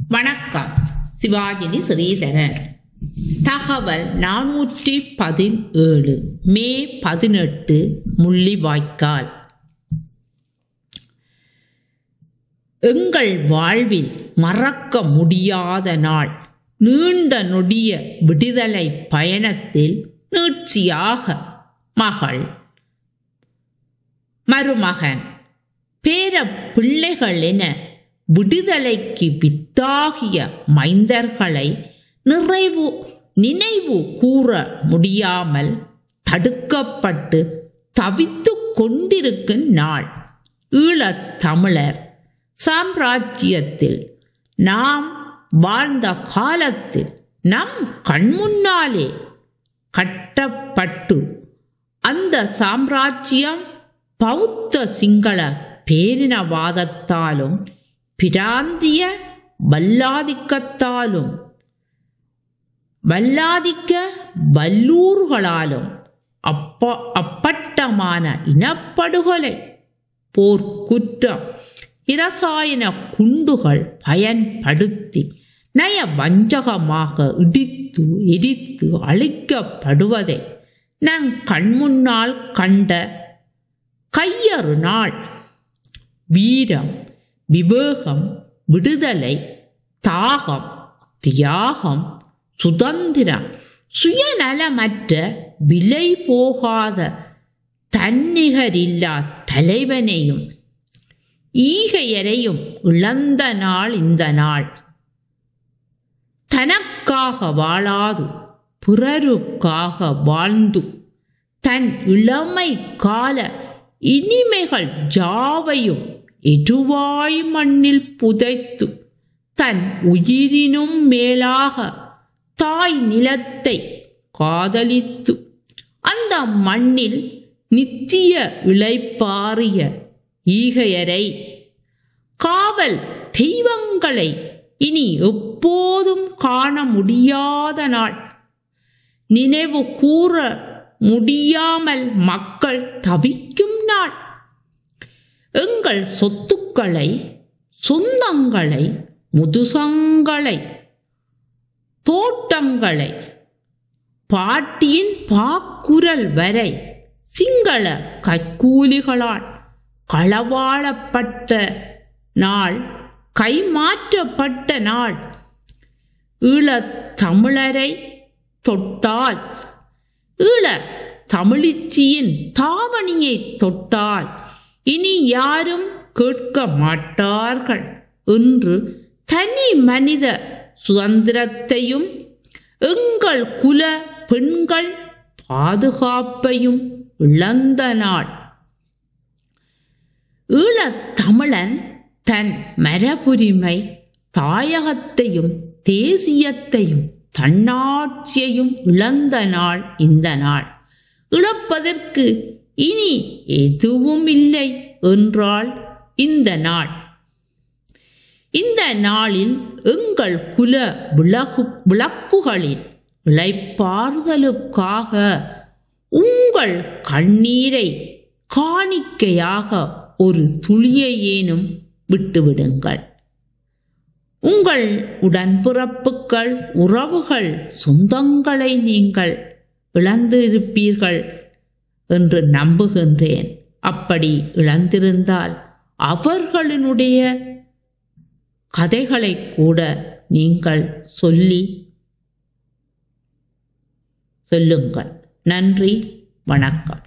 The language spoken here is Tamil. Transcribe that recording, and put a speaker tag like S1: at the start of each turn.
S1: வணக்கம். சிவாஜினி ஸ்ரீதரன். தகவல் 417 மே 18 முள்ளிவாய்க்கால். எங்கள் வாழ்வில் மறக்க முடியாத நாள். நீண்ட நொடிய விடுதலை பயணத்தில் நீட்சியாக மகள், மருமகன், பேர பிள்ளைகள் என விடுதலைக்கு வித்தாகிய மைந்தர்களை நினைவு கூற முடியாமல் தடுக்கப்பட்டு தவித்து கொண்டிருக்கும் நாள். ஈழத் தமிழர் சாம்ராஜ்யத்தில் நாம் வாழ்ந்த காலத்தில் நம் கண்முன்னாலே கட்டப்பட்டு அந்த சாம்ராஜ்யம் பௌத்த சிங்கள பேரினவாதத்தாலும் பிராந்திய வல்லாதிக்க வல்லூர்களாலும் அப்பட்டமான இனப்படுகொலை, போர்க்குற்றம், இரசாயன குண்டுகள் பயன்படுத்தி நயவஞ்சகமாக இடித்து எரித்து அழிக்கப்படுவதை நம் கண்முன்னால் கண்ட கையறு நாள். வீரம், விவேகம், விடுதலை, தாகம், தியாகம், சுதந்திரம், சுயநலமற்ற விலை போகாத தன்னிகரில்லா தலைவனையும் ஈகையரையும் இழந்த நாள் இந்த நாள். தனக்காக வாழாது பிறருக்காக வாழ்ந்து தன் இளமை கால இனிமைகள் யாவையும் எருவாய் மண்ணில் புதைத்து தன் உயிரினும் மேலாக தாய் நிலத்தை காதலித்து அந்த மண்ணில் நித்திய இளைப்பாறிய ஈகையரை, காவல் தெய்வங்களை இனி எப்போதும் காண முடியாத நாள். நினைவு கூற முடியாமல் மக்கள் தவிக்கும் நாள். எங்கள் சொத்துக்களை, சொந்தங்களை, முதுசங்களை, தோட்டங்களை, பாட்டியின் பாக்குரல் வரை சிங்கள கைக்கூலிகளால் களவாடப்பட்ட நாள், கைமாற்றப்பட்ட நாள். ஈழத் தமிழரை தொட்டால், ஈழத் தமிழிச்சியின் தாவணியை தொட்டால் இனி யாரும் கேட்க மாட்டார்கள் என்று தனி மனித சுதந்திரத்தையும் எங்கள் குல பெண்கள் பாதுகாப்பையும் இழந்த நாள். ஈழத் தமிழன் தன் மரபுரிமை, தாயகத்தையும் தேசியத்தையும் தன்னாட்சியையும் இழந்த நாள் இந்த நாள். இழப்பதற்கு இனி எதுவும் இல்லை என்றால் இந்த நாள். இந்த நாளில் எங்கள் குல விளக்குகளின் இளைப்பாறுதலுக்காக உங்கள் கண்ணீரை காணிக்கையாக ஒரு துளியையேனும் விட்டுவிடுங்கள். உங்கள் உடன்பிறப்புகள், உறவுகள், சொந்தங்களை நீங்கள் இழந்திருப்பீர்கள் என்று நம்புகின்றேன். அப்படி இழந்திருந்தால் அவர்களினுடைய கதைகளை கூட நீங்கள் சொல்லுங்கள். நன்றி, வணக்கம்.